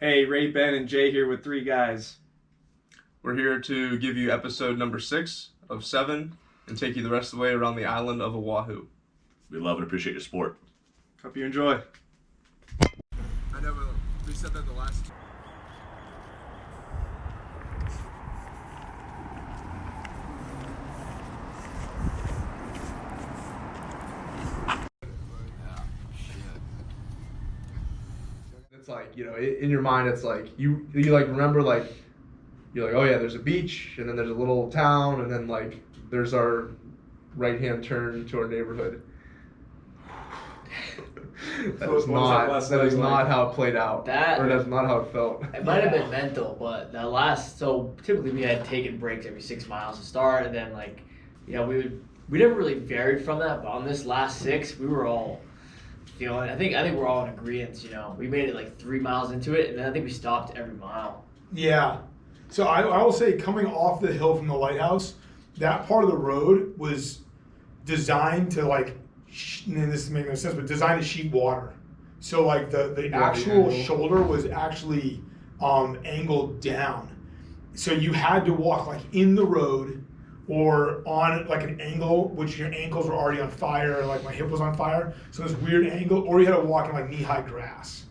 Hey, Ray, Ben, and Jay here with three guys. We're here to give you episode number 6 of 7 and take you the rest of the way around the island of Oahu. We love and appreciate your support. Hope you enjoy. I know we said that the last time. It's like, in your mind, it's like you like remember, like you're like, oh yeah, there's a beach, and then there's a little town, and then like there's our right hand turn to our neighborhood. That is not how it played out. Or that's not how it felt. It might have been mental, but so typically we had taken breaks every 6 miles to start, and then we never really varied from that. But on this last 6, we were all feeling. I think we're all in agreement. We made it like 3 miles into it, and then I think we stopped every mile. Yeah. So I will say, coming off the hill from the lighthouse, that part of the road was designed to and this is making no sense, but designed to sheet water. So like the actual shoulder was actually angled down. So you had to walk like in the road or on like an angle, which your ankles were already on fire, like my hip was on fire. So this weird angle, or you had to walk in like knee-high grass.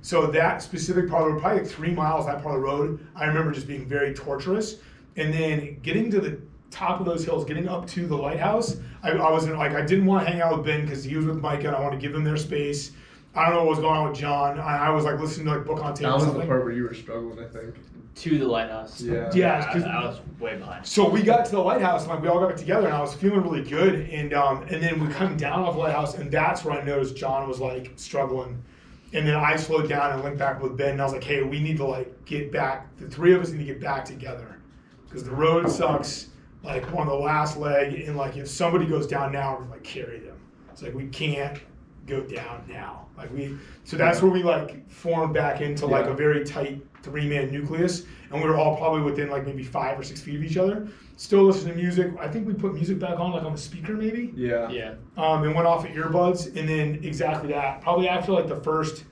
So that specific part of the road, probably like 3 miles, that part of the road, I remember just being very torturous. And then getting to the top of those hills, getting up to the lighthouse, I wasn't like, I didn't want to hang out with Ben because he was with Micah and I wanted to give them their space. I don't know what was going on with John. I was like listening to like book on tape. That was the part where you were struggling, I think. To the lighthouse. Yeah, I was way behind. So we got to the lighthouse and like we all got together and I was feeling really good, and then we come down off the lighthouse and that's where I noticed John was like struggling. And then I slowed down and went back with Ben and I was like, hey, we need to like get back. The three of us need to get back together because the road sucks. Like on the last leg, and like if somebody goes down now, we're like carry them. It's like we can't go down now. So that's where we like formed back into like a very tight 3-man nucleus, and we were all probably within like maybe 5 or 6 feet of each other. Still listening to music. I think we put music back on like on the speaker maybe. Yeah. And went off at earbuds, and then exactly that. Probably after like the first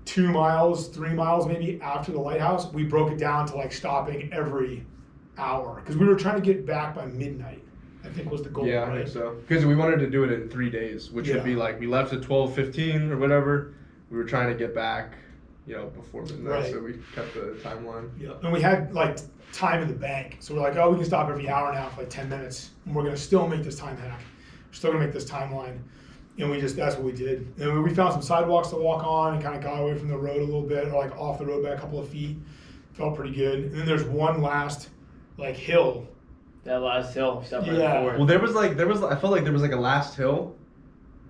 2 miles, 3 miles maybe after the lighthouse, we broke it down to like stopping every hour because we were trying to get back by midnight, I think was the goal. Yeah, right? I think so. Because we wanted to do it in 3 days, which would be like we left at 12:15 or whatever. We were trying to get back, before midnight, so we kept the timeline. Yeah, and we had like time in the bank, so we're like, oh, we can stop every hour now for like 10 minutes, and we're gonna still make this time hack. We're still gonna make this timeline, and that's what we did. And we found some sidewalks to walk on and kind of got away from the road a little bit, or like off the road by a couple of feet. Felt pretty good. And then there's one last like hill. That last hill, stuff right Yeah. Well, I felt like there was like a last hill,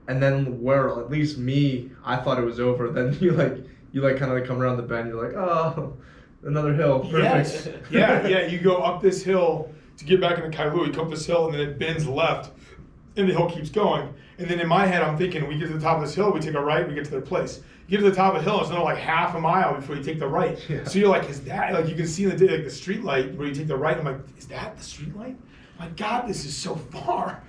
and then where at least me, I thought it was over. Then you kind of come around the bend. You're like, oh, another hill. Perfect. Yes. Yeah. You go up this hill to get back into Kailua. You come up this hill and then it bends left, and the hill keeps going. And then in my head, I'm thinking, we get to the top of this hill, we take a right, we get to their place. You get to the top of the hill, it's another like half a mile before you take the right. Yeah. So you're like, is that, like you can see the street light where you take the right. I'm like, is that the street light? My God, this is so far.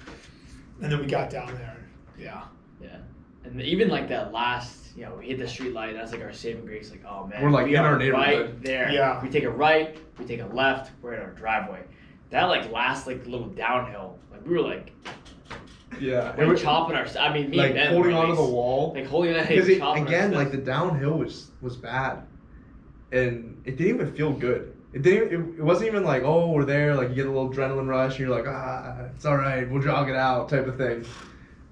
And then we got down there. Yeah. Yeah. And even like that last, we hit the street light, that's like our saving grace. Like, oh man. We're like we in are our neighborhood. right there. Yeah. We take a right, we take a left, we're in our driveway. That like last like little downhill, like we were like, yeah, like chopping our. I mean, me like and Ben holding were onto the wall. Like holding that. Because again, like the downhill was bad, and it didn't even feel good. It wasn't even like, oh, we're there. Like you get a little adrenaline rush, and you're like, it's all right, we'll jog it out, type of thing.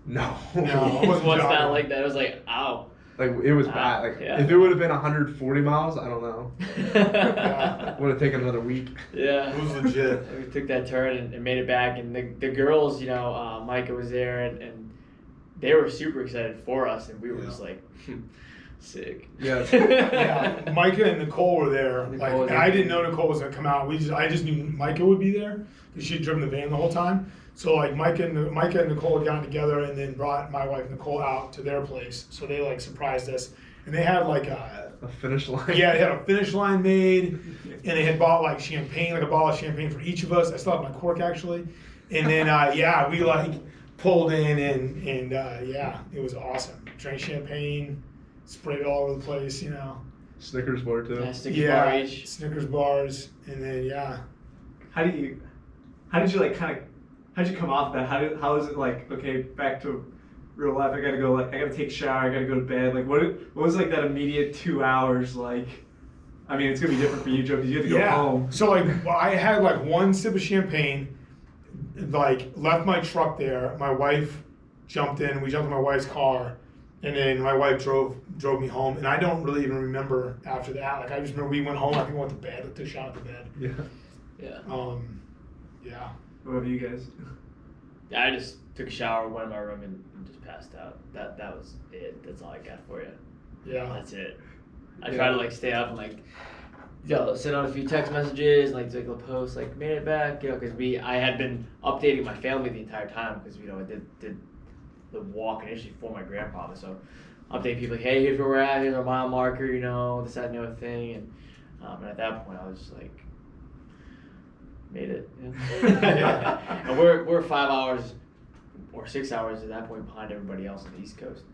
No. It wasn't What's jogging. that like? That it was like, ow. Like it was bad. Like if it would have been 140 miles, I don't know. Would have taken another week. Yeah. It was legit. We took that turn and made it back, and the girls, Micah was there, and they were super excited for us, and we were just like, sick. Yeah. Yeah. Micah and Nicole were there. And I didn't know Nicole was gonna come out. I just knew Micah would be there because she had driven the van the whole time. So like Micah and Nicole had gotten together and then brought my wife Nicole out to their place. So they like surprised us, and they had like a finish line. Yeah, they had a finish line made, and they had bought like champagne, like a bottle of champagne for each of us. I still have my cork actually, and then we like pulled in and it was awesome. Drank champagne, sprayed it all over the place, Snickers bar too. Yeah, Snickers bar each. Snickers bars, and then How did you like how'd you come off that? How is it like, okay, back to real life, I gotta take a shower, I gotta go to bed. Like what was like that immediate 2 hours like? I mean, it's gonna be different for you, Joe, because you have to go home. So like I had like one sip of champagne, like left my truck there. My wife jumped in. We jumped in my wife's car, and then my wife drove me home. And I don't really even remember after that. Like I just remember we went home. I think we went to bed. Took a shot to bed. Yeah. Yeah. Yeah. What about you guys? Yeah, I just took a shower, went in my room, and just passed out. That was it. That's all I got for you. Yeah. That's it. I try to like stay up and like, send out a few text messages, like take a post, like made it back, because I had been updating my family the entire time because I did the walk initially for my grandfather, so update people like, hey, here's where we're at, here's our mile marker, this, that, and the other thing, and at that point I was just like, made it. Yeah. And we're 5 hours or 6 hours at that point behind everybody else on the East Coast,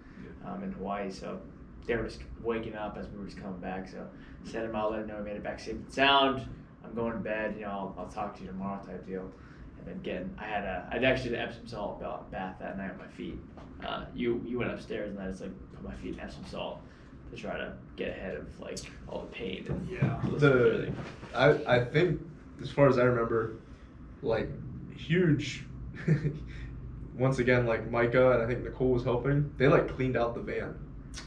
in Hawaii, so. They were just waking up as we were just coming back, so sent them out, let them know we made it back safe and sound. I'm going to bed, I'll talk to you tomorrow type deal. And then I'd actually did Epsom salt bath that night on my feet. You went upstairs and I just like put my feet in Epsom salt to try to get ahead of like all the pain. And, I think as far as I remember, like huge. Once again, like Micah and I think Nicole was helping. They like cleaned out the van.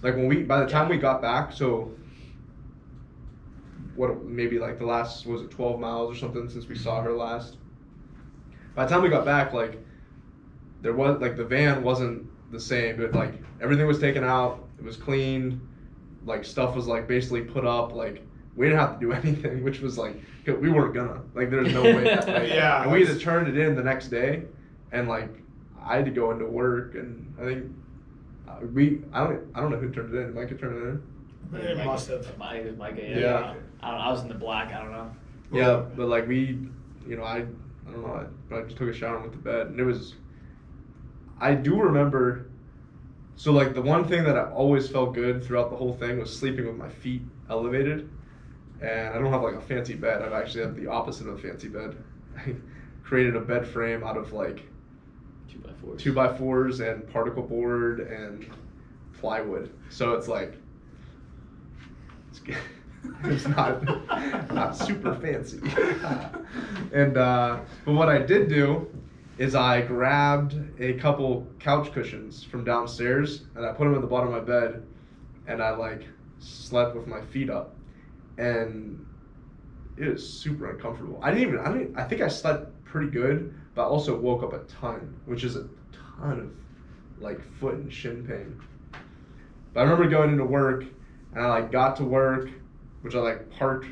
Like by the time we got back, so maybe like the last, was it 12 miles or something since we saw her last? By the time we got back, like there was, like the van wasn't the same, but like everything was taken out, it was cleaned, like stuff was like basically put up, like we didn't have to do anything, which was like, we weren't gonna, like there's no way that, like, Yeah. and we had to turn it in the next day, and like I had to go into work, and I think I don't know who turned it in. Micah turned it in. It must have. It was Micah, Yeah. I was in the black, I don't know. Yeah, but like I don't know, I just took a shower and went to bed, and it was, I do remember, so like the one thing that I always felt good throughout the whole thing was sleeping with my feet elevated, and I don't have like a fancy bed. I actually have the opposite of a fancy bed. I created a bed frame out of like 2x4s and particle board and plywood. So it's like, it's not super fancy. And but what I did do is I grabbed a couple couch cushions from downstairs and I put them at the bottom of my bed, and I like slept with my feet up, and it is super uncomfortable. I think I slept pretty good, but I also woke up a ton, which is a ton of like foot and shin pain. But I remember going into work, and I like got to work, which I like parked,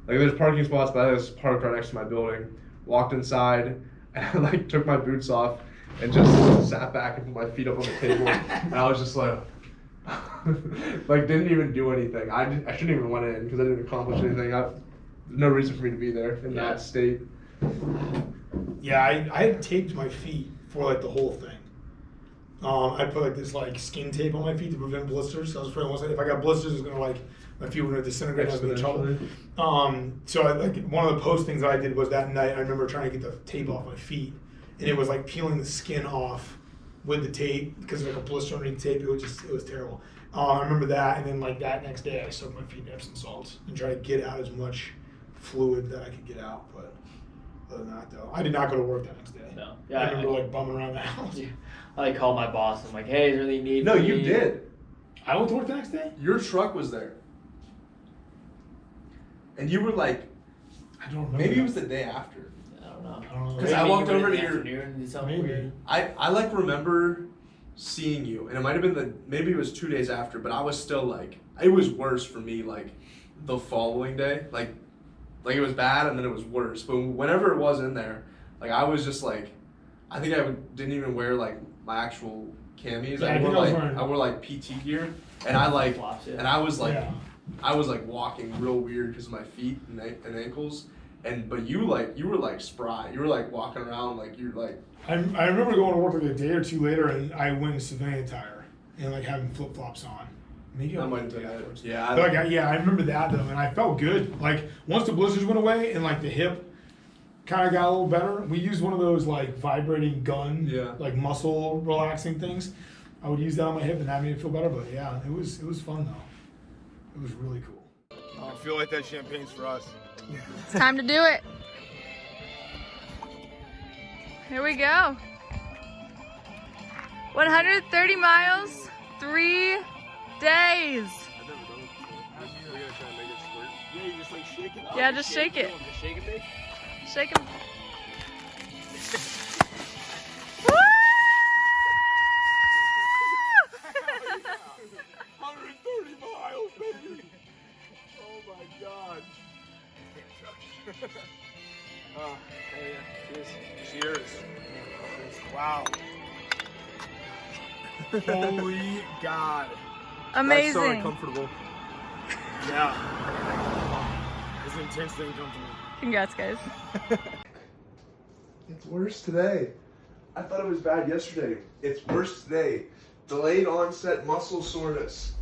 like there's parking spots, but I was parked right next to my building. Walked inside, and I like took my boots off and just sat back and put my feet up on the table, and I was just like, like didn't even do anything. I shouldn't even went in because I didn't accomplish anything. No reason for me to be there in that state. Yeah, I had taped my feet for like the whole thing. I put like this like skin tape on my feet to prevent blisters. So I was afraid if I got blisters, it's gonna like my feet were gonna disintegrate. I was gonna be in trouble. So one of the postings I did was that night. I remember trying to get the tape off my feet, and it was like peeling the skin off with the tape because of like a blister underneath the tape. It was terrible. I remember that, and then like that next day, I soaked my feet in Epsom salts and tried to get out as much fluid that I could get out. But other than that, though, I did not go to work that next day. No. Yeah, I remember like bumming around the house. Yeah. I like called my boss. I'm like, hey, is there anything you need? No, from you me? did. I went to work the next day. Your truck was there, and you were like, I don't remember. maybe it was the day after. I don't know. I don't know. 'Cause I walked over to your- Maybe. I like remember seeing you, and it might have been maybe it was 2 days after, but I was still like, it was worse for me like the following day, like it was bad and then it was worse. But whenever it was in there, like I was just like, I think didn't even wear like my actual camis. Yeah, I wore like PT gear, and I like, Flops, yeah. and I was like, Yeah. I was like walking real weird because of my feet and ankles. But you were like spry. You were like walking around like you're like. I remember going to work like a day or two later, and I went in civilian attire and like having flip flops on, Maybe That I might might have been it. afterwards. Yeah, But I remember that though, and I felt good. Like once the blisters went away and like the hip kind of got a little better, we used one of those like vibrating gun, Yeah. like muscle relaxing things. I would use that on my hip, and that made me feel better. But yeah, it was fun though. It was really cool. I feel like that champagne's for us. It's time to do it. Here we go. 130 miles, 3 days. Yeah, you just like shake it. Yeah, just shake it. Shake it, big. Shake them. Woo! 130 miles, baby. Oh my God. Cheers. Cheers. Wow. Holy God. Amazing. That's so uncomfortable. Yeah. It's intensely uncomfortable. Congrats, guys. It's worse today. I thought it was bad yesterday. It's worse today. Delayed onset muscle soreness.